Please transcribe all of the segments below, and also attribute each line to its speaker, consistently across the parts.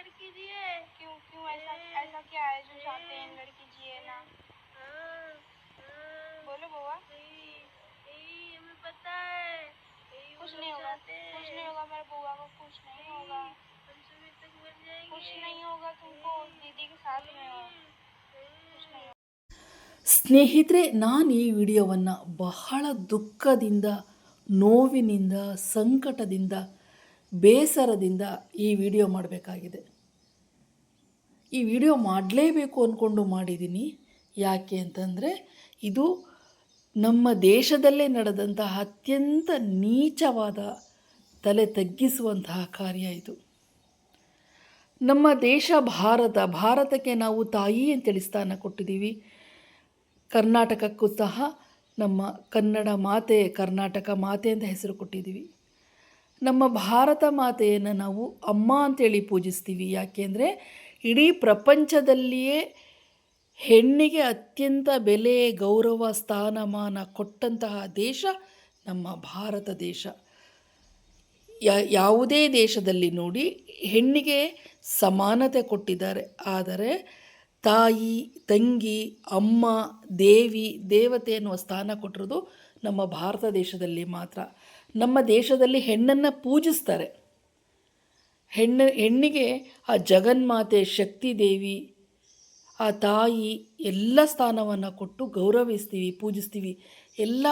Speaker 1: लड़की जिए। क्यों क्यों ऐसा ऐसा क्या है जो चाहते हैं लड़की जिए ना? बोलो बुआ। हमें पता है कुछ नहीं होगा, कुछ नहीं होगा मेरे बुआ को, कुछ नहीं होगा, कुछ नहीं होगा, तुमको दीदी के साथ में हो, कुछ नहीं होगा।
Speaker 2: ಸ್ನೇಹಿತರೆ, ನಾನು ಈ ವಿಡಿಯೋವನ್ನು ಬಹಳ ದುಃಖದಿಂದ, ನೋವಿನಿಂದ, ಸಂಕಟದಿಂದ, ಬೇಸರದಿಂದ ಈ ವಿಡಿಯೋ ಮಾಡಬೇಕಾಗಿದೆ. ಈ ವಿಡಿಯೋ ಮಾಡಲೇಬೇಕು ಅಂದ್ಕೊಂಡು ಮಾಡಿದ್ದೀನಿ. ಯಾಕೆ ಅಂತಂದರೆ ಇದು ನಮ್ಮ ದೇಶದಲ್ಲೇ ನಡೆದಂತಹ ಅತ್ಯಂತ ನೀಚವಾದ, ತಲೆ ತಗ್ಗಿಸುವಂತಹ ಕಾರ್ಯ ಇದು. ನಮ್ಮ ದೇಶ ಭಾರತಕ್ಕೆ ನಾವು ತಾಯಿ ಅಂತೇಳಿ ಸ್ಥಾನ ಕೊಟ್ಟಿದ್ದೀವಿ. ಕರ್ನಾಟಕಕ್ಕೂ ಸಹ ನಮ್ಮ ಕನ್ನಡ ಮಾತೆ, ಕರ್ನಾಟಕ ಮಾತೆ ಅಂತ ಹೆಸರು ಕೊಟ್ಟಿದ್ದೀವಿ. ನಮ್ಮ ಭಾರತ ಮಾತೆಯನ್ನು ನಾವು ಅಮ್ಮ ಅಂತೇಳಿ ಪೂಜಿಸ್ತೀವಿ. ಯಾಕೆಂದರೆ ಇಡೀ ಪ್ರಪಂಚದಲ್ಲಿಯೇ ಹೆಣ್ಣಿಗೆ ಅತ್ಯಂತ ಬೆಲೆ, ಗೌರವ, ಸ್ಥಾನಮಾನ ಕೊಟ್ಟಂತಹ ದೇಶ ನಮ್ಮ ಭಾರತ ದೇಶ. ಯಾವುದೇ ದೇಶದಲ್ಲಿ ನೋಡಿ ಹೆಣ್ಣಿಗೆ ಸಮಾನತೆ ಕೊಟ್ಟಿದ್ದಾರೆ. ಆದರೆ ತಾಯಿ, ತಂಗಿ, ಅಮ್ಮ, ದೇವಿ, ದೇವತೆ ಎನ್ನುವ ಸ್ಥಾನ ಕೊಟ್ಟಿರೋದು ನಮ್ಮ ಭಾರತ ದೇಶದಲ್ಲಿ ಮಾತ್ರ. ನಮ್ಮ ದೇಶದಲ್ಲಿ ಹೆಣ್ಣನ್ನು ಪೂಜಿಸ್ತಾರೆ. ಹೆಣ್ಣಿಗೆ ಆ ಜಗನ್ಮಾತೆ, ಶಕ್ತಿ ದೇವಿ, ಆ ತಾಯಿ ಎಲ್ಲ ಸ್ಥಾನವನ್ನು ಕೊಟ್ಟು ಗೌರವಿಸ್ತೀವಿ, ಪೂಜಿಸ್ತೀವಿ. ಎಲ್ಲ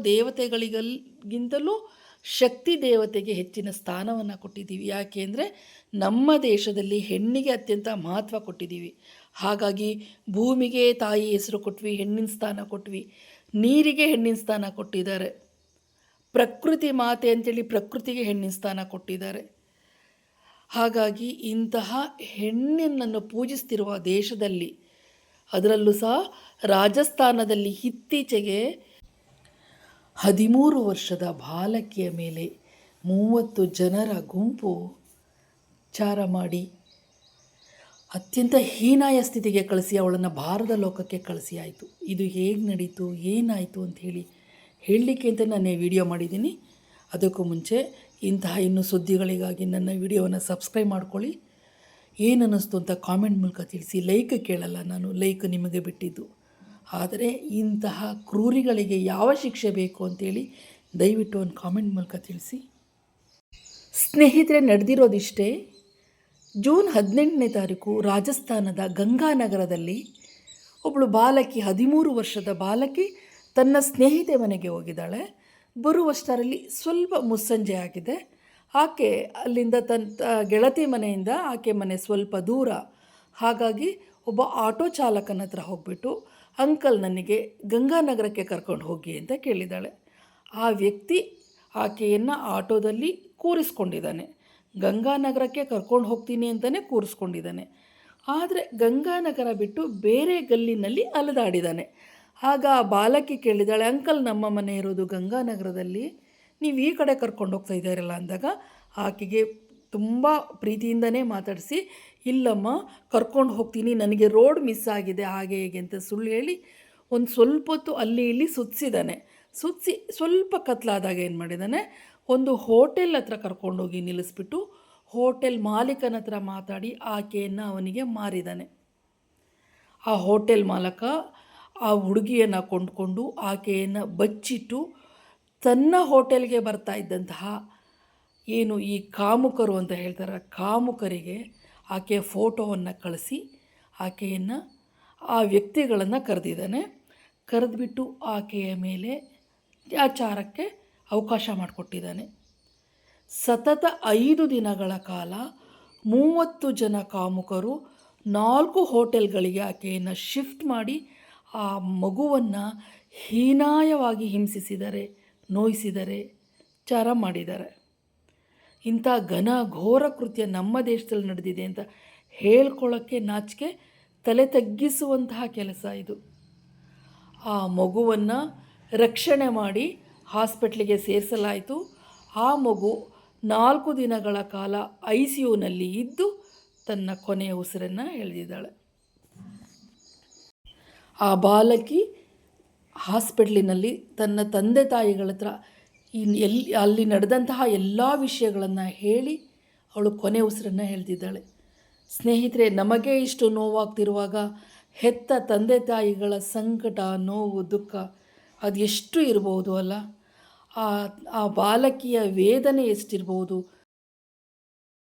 Speaker 2: ದೇವತೆಗಳಿಗಿಂತಲೂ ಶಕ್ತಿ ದೇವತೆಗೆ ಹೆಚ್ಚಿನ ಸ್ಥಾನವನ್ನು ಕೊಟ್ಟಿದ್ದೀವಿ. ಯಾಕೆ ಅಂದರೆ ನಮ್ಮ ದೇಶದಲ್ಲಿ ಹೆಣ್ಣಿಗೆ ಅತ್ಯಂತ ಮಹತ್ವ ಕೊಟ್ಟಿದ್ದೀವಿ. ಹಾಗಾಗಿ ಭೂಮಿಗೆ ತಾಯಿ ಹೆಸರು ಕೊಟ್ವಿ, ಹೆಣ್ಣಿನ ಸ್ಥಾನ ಕೊಟ್ವಿ. ನೀರಿಗೆ ಹೆಣ್ಣಿನ ಸ್ಥಾನ ಕೊಟ್ಟಿದ್ದಾರೆ. ಪ್ರಕೃತಿ ಮಾತೆ ಅಂತೇಳಿ ಪ್ರಕೃತಿಗೆ ಹೆಣ್ಣಿನ ಸ್ಥಾನ ಕೊಟ್ಟಿದ್ದಾರೆ. ಹಾಗಾಗಿ ಇಂತಹ ಹೆಣ್ಣನ್ನು ಪೂಜಿಸ್ತಿರುವ ದೇಶದಲ್ಲಿ, ಅದರಲ್ಲೂ ಸಹ ರಾಜಸ್ಥಾನದಲ್ಲಿ ಇತ್ತೀಚೆಗೆ 13 ವರ್ಷದ ಬಾಲಕಿಯ ಮೇಲೆ 30 ಜನರ ಗುಂಪು ಚಾರ ಮಾಡಿ ಅತ್ಯಂತ ಹೀನಾಯ ಸ್ಥಿತಿಗೆ ಕಳಿಸಿ ಅವಳನ್ನು ಭಾರತ ಲೋಕಕ್ಕೆ ಕಳಿಸಿ ಆಯಿತು. ಇದು ಹೇಗೆ ನಡೀತು, ಏನಾಯಿತು ಅಂತ ಹೇಳಲಿಕ್ಕೆ ಅಂತ ನಾನು ವಿಡಿಯೋ ಮಾಡಿದ್ದೀನಿ. ಅದಕ್ಕೂ ಮುಂಚೆ ಇಂತಹ ಇನ್ನೂ ಸುದ್ದಿಗಳಿಗಾಗಿ ನನ್ನ ವಿಡಿಯೋವನ್ನು ಸಬ್ಸ್ಕ್ರೈಬ್ ಮಾಡ್ಕೊಳ್ಳಿ. ಏನು ಅನ್ನಿಸ್ತು ಅಂತ ಕಾಮೆಂಟ್ ಮೂಲಕ ತಿಳಿಸಿ. ಲೈಕ್ ಕೇಳಲ್ಲ ನಾನು, ಲೈಕ್ ನಿಮಗೆ ಬಿಟ್ಟಿದ್ದು. ಆದರೆ ಇಂತಹ ಕ್ರೂರಿಗಳಿಗೆ ಯಾವ ಶಿಕ್ಷೆ ಬೇಕು ಅಂತೇಳಿ ದಯವಿಟ್ಟು ಒಂದು ಕಾಮೆಂಟ್ ಮೂಲಕ ತಿಳಿಸಿ. ಸ್ನೇಹಿತರೆ, ನಡೆದಿರೋದಿಷ್ಟೇ. ಜೂನ್ 18ನೇ ತಾರೀಕು ರಾಜಸ್ಥಾನದ ಗಂಗಾನಗರದಲ್ಲಿ ಒಬ್ಬಳು ಬಾಲಕಿ, 13 ವರ್ಷದ ಬಾಲಕಿ ತನ್ನ ಸ್ನೇಹಿತೆ ಮನೆಗೆ ಹೋಗಿದ್ದಾಳೆ. ಬರುವಷ್ಟರಲ್ಲಿ ಸ್ವಲ್ಪ ಮುಸ್ಸಂಜೆ ಆಗಿದೆ. ಆಕೆ ಅಲ್ಲಿಂದ ತನ್ನ ಗೆಳತಿ ಮನೆಯಿಂದ ಆಕೆ ಮನೆ ಸ್ವಲ್ಪ ದೂರ. ಹಾಗಾಗಿ ಒಬ್ಬ ಆಟೋ ಚಾಲಕನ ಹತ್ರ ಹೋಗ್ಬಿಟ್ಟು, ಅಂಕಲ್ ನನಗೆ ಗಂಗಾನಗರಕ್ಕೆ ಕರ್ಕೊಂಡು ಹೋಗಿ ಅಂತ ಕೇಳಿದ್ದಾಳೆ. ಆ ವ್ಯಕ್ತಿ ಆಕೆಯನ್ನು ಆಟೋದಲ್ಲಿ ಕೂರಿಸ್ಕೊಂಡಿದ್ದಾನೆ. ಗಂಗಾನಗರಕ್ಕೆ ಕರ್ಕೊಂಡು ಹೋಗ್ತೀನಿ ಅಂತಲೇ ಕೂರಿಸ್ಕೊಂಡಿದ್ದಾನೆ. ಆದರೆ ಗಂಗಾನಗರ ಬಿಟ್ಟು ಬೇರೆ ಗಲ್ಲಿನಲ್ಲಿ ಅಲೆದಾಡಿದ್ದಾನೆ. ಆಗ ಆ ಬಾಲಕಿ ಕೇಳಿದ್ದಾಳೆ, ಅಂಕಲ್ ನಮ್ಮ ಮನೆ ಇರೋದು ಗಂಗಾನಗರದಲ್ಲಿ, ನೀವು ಈ ಕಡೆ ಕರ್ಕೊಂಡು ಹೋಗ್ತಾ ಇದ್ದಾರಲ್ಲ ಅಂದಾಗ ಆಕೆಗೆ ತುಂಬ ಪ್ರೀತಿಯಿಂದನೇ ಮಾತಾಡಿಸಿ, ಇಲ್ಲಮ್ಮ ಕರ್ಕೊಂಡು ಹೋಗ್ತೀನಿ, ನನಗೆ ರೋಡ್ ಮಿಸ್ ಆಗಿದೆ, ಹಾಗೆ ಹೇಗೆ ಅಂತ ಸುಳ್ಳು ಹೇಳಿ ಒಂದು ಸ್ವಲ್ಪ ಹೊತ್ತು ಅಲ್ಲಿ ಇಲ್ಲಿ ಸುತ್ತಿಸಿದ್ದಾನೆ. ಸುತ್ತಿಸಿ ಸ್ವಲ್ಪ ಕತ್ಲಾದಾಗ ಏನು ಮಾಡಿದ್ದಾನೆ, ಒಂದು ಹೋಟೆಲ್ ಹತ್ರ ಕರ್ಕೊಂಡೋಗಿ ನಿಲ್ಲಿಸ್ಬಿಟ್ಟು ಹೋಟೆಲ್ ಮಾಲೀಕನ ಹತ್ರ ಮಾತಾಡಿ ಆಕೆಯನ್ನು ಅವನಿಗೆ ಮಾರಿದ್ದಾನೆ. ಆ ಹೋಟೆಲ್ ಮಾಲಕ ಆ ಹುಡುಗಿಯನ್ನು ಕೊಂಡುಕೊಂಡು ಆಕೆಯನ್ನು ಬಚ್ಚಿಟ್ಟು ತನ್ನ ಹೋಟೆಲ್ಗೆ ಬರ್ತಾ ಇದ್ದಂತಹ ಏನು ಈ ಕಾಮುಕರು ಅಂತ ಹೇಳ್ತಾರೆ, ಕಾಮುಕರಿಗೆ ಆಕೆಯ ಫೋಟೋವನ್ನು ಕಳಿಸಿ ಆಕೆಯನ್ನು, ಆ ವ್ಯಕ್ತಿಗಳನ್ನು ಕರೆದಿದ್ದಾನೆ. ಕರೆದುಬಿಟ್ಟು ಆಕೆಯ ಮೇಲೆ ಅತ್ಯಾಚಾರಕ್ಕೆ ಅವಕಾಶ ಮಾಡಿಕೊಟ್ಟಿದ್ದಾನೆ. ಸತತ 5 ದಿನಗಳ ಕಾಲ 30 ಜನ ಕಾಮುಕರು 4 ಹೋಟೆಲ್ಗಳಿಗೆ ಆಕೆಯನ್ನು ಶಿಫ್ಟ್ ಮಾಡಿ ಆ ಮಗುವನ್ನು ಹೀನಾಯವಾಗಿ ಹಿಂಸಿಸಿದ್ದಾರೆ, ನೋಯಿಸಿದ್ದಾರೆ, ಚಾರ ಮಾಡಿದ್ದಾರೆ. ಇಂಥ ಘೋರ ಕೃತ್ಯ ನಮ್ಮ ದೇಶದಲ್ಲಿ ನಡೆದಿದೆ ಅಂತ ಹೇಳ್ಕೊಳ್ಳೋಕ್ಕೆ ನಾಚಿಕೆ, ತಲೆ ತಗ್ಗಿಸುವಂತಹ ಕೆಲಸ ಇದು. ಆ ಮಗುವನ್ನು ರಕ್ಷಣೆ ಮಾಡಿ ಹಾಸ್ಪಿಟ್ಲಿಗೆ ಸೇರಿಸಲಾಯಿತು. ಆ ಮಗು 4 ದಿನಗಳ ಕಾಲ ICUನಲ್ಲಿ ಇದ್ದು ತನ್ನ ಕೊನೆಯ ಉಸಿರನ್ನು ಎಳೆದಿದ್ದಾಳೆ. ಆ ಬಾಲಕಿ ಹಾಸ್ಪಿಟ್ಲಿನಲ್ಲಿ ತನ್ನ ತಂದೆ ತಾಯಿಗಳ ಹತ್ರ ಅಲ್ಲಿ ನಡೆದಂತಹ ಎಲ್ಲ ವಿಷಯಗಳನ್ನು ಹೇಳಿ ಅವಳು ಕೊನೆ ಉಸಿರನ್ನು ಎಳೆದಿದ್ದಾಳೆ. ಸ್ನೇಹಿತರೆ, ನಮಗೆ ಇಷ್ಟು ನೋವಾಗ್ತಿರುವಾಗ ಹೆತ್ತ ತಂದೆ ತಾಯಿಗಳ ಸಂಕಟ, ನೋವು, ದುಃಖ ಅದು ಎಷ್ಟು ಇರ್ಬೋದು ಅಲ್ಲ. ಆ ಆ ಬಾಲಕಿಯ ವೇದನೆ ಎಷ್ಟಿರ್ಬೋದು.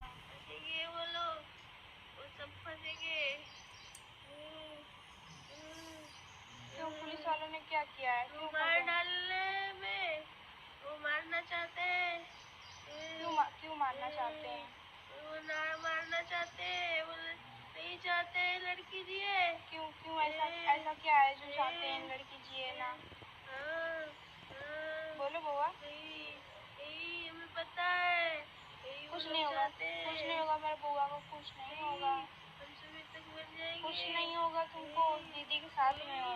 Speaker 1: फंसेंगे वो लोग, वो सब फंसेंगे। क्यों पुलिस वालों ने क्या किया है? क्यों मार डालने में वो मारना चाहते हैं। क्यों मारना चाहते हैं? वो ना मारना चाहते हैं, वो नहीं चाहते हैं लड़की जिए। क्यों क्यों ऐसा ऐसा क्या है जो चाहते हैं लड़की जिए ना? बोलो बुआ। हमें पता है कुछ नहीं होगा, कुछ नहीं होगा, मेरे बुआ को कुछ नहीं होगा। हम सुबह तक बन जाएंगे। कुछ नहीं होगा, तुमको दीदी के साथ में हो।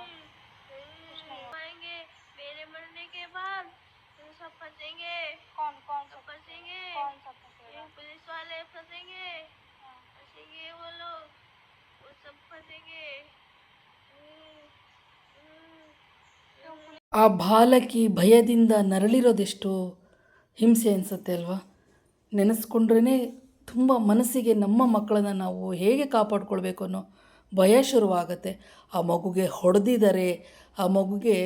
Speaker 1: कुछ नहीं होगा। आएंगे मेरे मरने के बाद तुम सब फंसेंगे। कौन कौन सब फंसेंगे? कौन सब फंसेगा? पुलिस वाले फंसेंगे। फंसेंगे वो लोग, वो सब फंसेंगे। क्यों पुलिस
Speaker 2: ಆ ಬಾಲಕಿ ಭಯದಿಂದ ನರಳಿರೋದೆಷ್ಟು ಹಿಂಸೆ ಅನಿಸುತ್ತೆ ಅಲ್ವಾ. ನೆನೆಸ್ಕೊಂಡ್ರೇ ತುಂಬ ಮನಸ್ಸಿಗೆ ನಮ್ಮ ಮಕ್ಕಳನ್ನು ನಾವು ಹೇಗೆ ಕಾಪಾಡ್ಕೊಳ್ಬೇಕು ಅನ್ನೋ ಭಯ ಶುರುವಾಗುತ್ತೆ. ಆ ಮಗುಗೆ ಹೊಡೆದಿದ್ದಾರೆ, ಆ ಮಗುಗೆ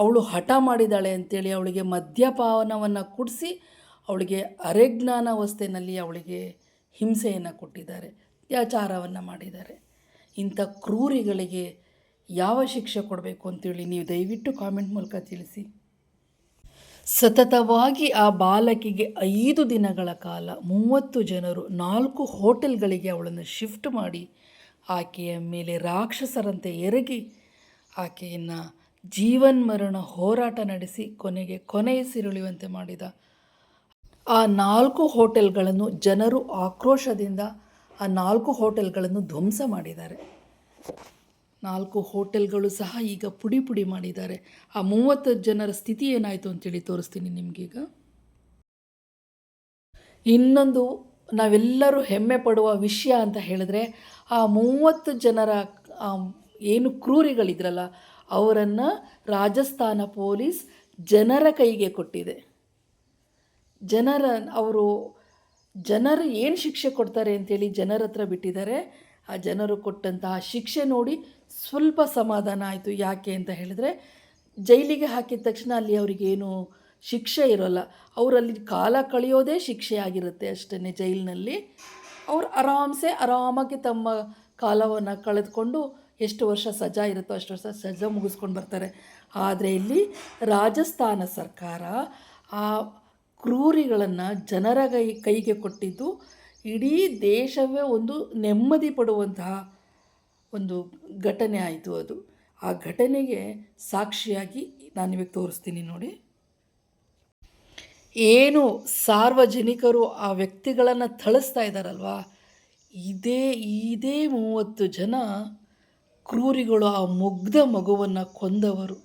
Speaker 2: ಅವಳು ಹಠ ಮಾಡಿದ್ದಾಳೆ ಅಂಥೇಳಿ ಅವಳಿಗೆ ಮದ್ಯಪಾನವನ್ನು ಕುಡಿಸಿ ಅವಳಿಗೆ ಅರೆಜ್ಞಾನಾವಸ್ಥೆಯಲ್ಲಿ ಅವಳಿಗೆ ಹಿಂಸೆಯನ್ನು ಕೊಟ್ಟಿದ್ದಾರೆ, ಅತ್ಯಾಚಾರವನ್ನು ಮಾಡಿದ್ದಾರೆ. ಇಂಥ ಕ್ರೂರಿಗಳಿಗೆ ಯಾವ ಶಿಕ್ಷೆ ಕೊಡಬೇಕು ಅಂತೇಳಿ ನೀವು ದಯವಿಟ್ಟು ಕಾಮೆಂಟ್ ಮೂಲಕ ತಿಳಿಸಿ. ಸತತವಾಗಿ ಆ ಬಾಲಕಿಗೆ 5 ದಿನಗಳ ಕಾಲ 30 ಜನರು 4 ಹೋಟೆಲ್ಗಳಿಗೆ ಅವಳನ್ನು ಶಿಫ್ಟ್ ಮಾಡಿ ಆಕೆಯ ಮೇಲೆ ರಾಕ್ಷಸರಂತೆ ಎರಗಿ ಆಕೆಯನ್ನು ಜೀವನ್ಮರಣ ಹೋರಾಟ ನಡೆಸಿ ಕೊನೆಯುಸಿರೆಳೆಯುವಂತೆ ಮಾಡಿದ ಆ 4 ಹೋಟೆಲ್ಗಳನ್ನು ಜನರು ಆಕ್ರೋಶದಿಂದ ಆ 4 ಹೋಟೆಲ್ಗಳನ್ನು ಧ್ವಂಸ ಮಾಡಿದ್ದಾರೆ. 4 ಹೋಟೆಲ್ಗಳು ಸಹ ಈಗ ಪುಡಿ ಪುಡಿ ಮಾಡಿದ್ದಾರೆ. ಆ 30 ಜನರ ಸ್ಥಿತಿ ಏನಾಯಿತು ಅಂತೇಳಿ ತೋರಿಸ್ತೀನಿ ನಿಮಗೀಗ. ಇನ್ನೊಂದು ನಾವೆಲ್ಲರೂ ಹೆಮ್ಮೆ ಪಡುವ ವಿಷಯ ಅಂತ ಹೇಳಿದ್ರೆ, ಆ 30 ಜನರ ಏನು ಕ್ರೂರಿಗಳಿದ್ರಲ್ಲ ಅವರನ್ನು ರಾಜಸ್ಥಾನ ಪೊಲೀಸ್ ಜನರ ಕೈಗೆ ಕೊಟ್ಟಿದೆ. ಜನರು ಏನು ಶಿಕ್ಷೆ ಕೊಡ್ತಾರೆ ಅಂತೇಳಿ ಜನರ ಹತ್ರ ಬಿಟ್ಟಿದ್ದಾರೆ. ಆ ಜನರು ಕೊಟ್ಟಂತಹ ಶಿಕ್ಷೆ ನೋಡಿ ಸ್ವಲ್ಪ ಸಮಾಧಾನ ಆಯಿತು. ಯಾಕೆ ಅಂತ ಹೇಳಿದ್ರೆ, ಜೈಲಿಗೆ ಹಾಕಿದ ತಕ್ಷಣ ಅಲ್ಲಿ ಅವರಿಗೇನು ಶಿಕ್ಷೆ ಇರೋಲ್ಲ, ಅವರಲ್ಲಿ ಕಾಲ ಕಳೆಯೋದೇ ಶಿಕ್ಷೆ ಆಗಿರುತ್ತೆ ಅಷ್ಟೇ. ಜೈಲಿನಲ್ಲಿ ಅವರು ಆರಾಮಾಗಿ ತಮ್ಮ ಕಾಲವನ್ನು ಕಳೆದುಕೊಂಡು ಎಷ್ಟು ವರ್ಷ ಸಜಾ ಇರುತ್ತೋ ಅಷ್ಟು ವರ್ಷ ಸಜಾ ಮುಗಿಸ್ಕೊಂಡು ಬರ್ತಾರೆ. ಆದರೆ ಇಲ್ಲಿ ರಾಜಸ್ಥಾನ ಸರ್ಕಾರ ಆ ಕ್ರೂರಿಗಳನ್ನು ಜನರ ಕೈಗೆ ಕೊಟ್ಟಿದ್ದು ಇಡೀ ದೇಶವೇ ಒಂದು ನೆಮ್ಮದಿ ಪಡುವಂತಹ ಒಂದು ಘಟನೆ ಆಯಿತು. ಅದು ಆ ಘಟನೆಗೆ ಸಾಕ್ಷಿಯಾಗಿ ನಾನು ನಿಮಗೆ ತೋರಿಸ್ತೀನಿ ನೋಡಿ. ಏನು ಸಾರ್ವಜನಿಕರು ಆ ವ್ಯಕ್ತಿಗಳನ್ನು ಥಳಿಸ್ತಾ ಇದ್ದಾರಲ್ವ, ಇದೇ 30 ಜನ ಕ್ರೂರಿಗಳು ಆ ಮುಗ್ಧ ಮಗುವನ್ನು ಕೊಂದವರು,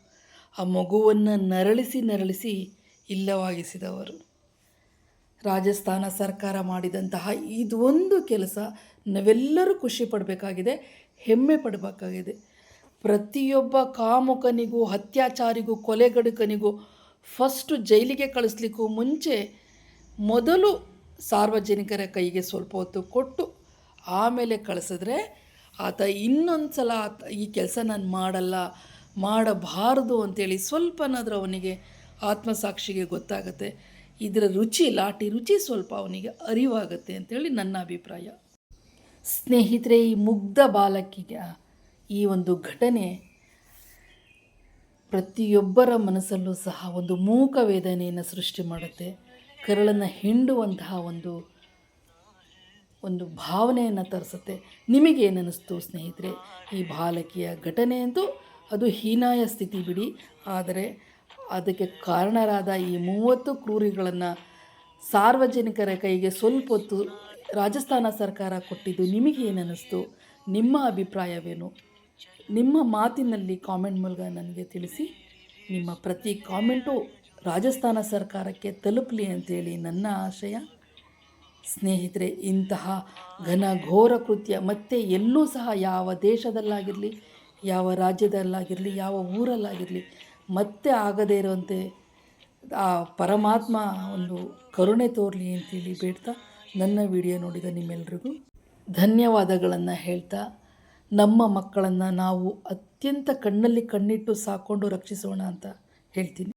Speaker 2: ಆ ಮಗುವನ್ನು ನರಳಿಸಿ ಇಲ್ಲವಾಗಿಸಿದವರು. ರಾಜಸ್ಥಾನ ಸರ್ಕಾರ ಮಾಡಿದಂತಹ ಇದೊಂದು ಕೆಲಸ ನಾವೆಲ್ಲರೂ ಖುಷಿ ಪಡಬೇಕಾಗಿದೆ, ಹೆಮ್ಮೆ ಪಡಬೇಕಾಗಿದೆ. ಪ್ರತಿಯೊಬ್ಬ ಕಾಮುಕನಿಗೂ, ಅತ್ಯಾಚಾರಿಗೂ, ಕೊಲೆಗಡುಕನಿಗೂ ಫಸ್ಟು ಜೈಲಿಗೆ ಕಳಿಸ್ಲಿಕ್ಕೂ ಮುಂಚೆ ಮೊದಲು ಸಾರ್ವಜನಿಕರ ಕೈಗೆ ಸ್ವಲ್ಪ ಹೊತ್ತು ಕೊಟ್ಟು ಆಮೇಲೆ ಕಳಿಸಿದ್ರೆ ಆತ ಇನ್ನೊಂದು ಸಲ ಈ ಕೆಲಸ ನಾನು ಮಾಡಬಾರ್ದು ಅಂಥೇಳಿ ಸ್ವಲ್ಪನಾದರೂ ಅವನಿಗೆ ಆತ್ಮಸಾಕ್ಷಿಗೆ ಗೊತ್ತಾಗುತ್ತೆ. ಇದರ ಲಾಠಿ ರುಚಿ ಸ್ವಲ್ಪ ಅವನಿಗೆ ಅರಿವಾಗುತ್ತೆ ಅಂಥೇಳಿ ನನ್ನ ಅಭಿಪ್ರಾಯ. ಸ್ನೇಹಿತರೆ, ಈ ಮುಗ್ಧ ಬಾಲಕಿಗೆ ಈ ಒಂದು ಘಟನೆ ಪ್ರತಿಯೊಬ್ಬರ ಮನಸ್ಸಲ್ಲೂ ಸಹ ಒಂದು ಮೂಕ ವೇದನೆಯನ್ನು ಸೃಷ್ಟಿ ಮಾಡುತ್ತೆ. ಕರಳನ್ನು ಹಿಂಡುವಂತಹ ಒಂದು ಭಾವನೆಯನ್ನು ತರಿಸುತ್ತೆ. ನಿಮಗೇನಿಸ್ತು ಸ್ನೇಹಿತರೆ? ಈ ಬಾಲಕಿಯ ಘಟನೆ ಅಂತೂ ಅದು ಹೀನಾಯ ಸ್ಥಿತಿ ಬಿಡಿ, ಆದರೆ ಅದಕ್ಕೆ ಕಾರಣರಾದ ಈ 30 ಕ್ರೂರಿಗಳನ್ನು ಸಾರ್ವಜನಿಕರ ಕೈಗೆ ಸ್ವಲ್ಪ ಹೊತ್ತು ರಾಜಸ್ಥಾನ ಸರ್ಕಾರ ಕೊಟ್ಟಿದ್ದು ನಿಮಗೇನಿಸ್ತು? ನಿಮ್ಮ ಅಭಿಪ್ರಾಯವೇನು? ನಿಮ್ಮ ಮಾತಿನಲ್ಲಿ ಕಾಮೆಂಟ್ ಮೂಲಕ ನನಗೆ ತಿಳಿಸಿ. ನಿಮ್ಮ ಪ್ರತಿ ಕಾಮೆಂಟು ರಾಜಸ್ಥಾನ ಸರ್ಕಾರಕ್ಕೆ ತಲುಪಲಿ ಅಂತೇಳಿ ನನ್ನ ಆಶಯ. ಸ್ನೇಹಿತರೆ, ಇಂತಹ ಘನಘೋರ ಕೃತ್ಯ ಮತ್ತೆ ಎಲ್ಲೂ ಸಹ ಯಾವ ದೇಶದಲ್ಲಾಗಿರಲಿ, ಯಾವ ರಾಜ್ಯದಲ್ಲಾಗಿರಲಿ, ಯಾವ ಊರಲ್ಲಾಗಿರಲಿ ಮತ್ತೆ ಆಗದೇ ಇರುವಂತೆ ಆ ಪರಮಾತ್ಮ ಒಂದು ಕರುಣೆ ತೋರಲಿ ಅಂತೇಳಿ ಬೇಡ್ತಾ ನನ್ನ ವಿಡಿಯೋ ನೋಡಿದ ನಿಮ್ಮೆಲ್ರಿಗೂ ಧನ್ಯವಾದಗಳನ್ನು ಹೇಳ್ತಾ ನಮ್ಮ ಮಕ್ಕಳನ್ನು ನಾವು ಅತ್ಯಂತ ಕಣ್ಣಲ್ಲಿ ಕಣ್ಣಿಟ್ಟು ಸಾಕೊಂಡು ರಕ್ಷಿಸೋಣ ಅಂತ ಹೇಳ್ತೀನಿ.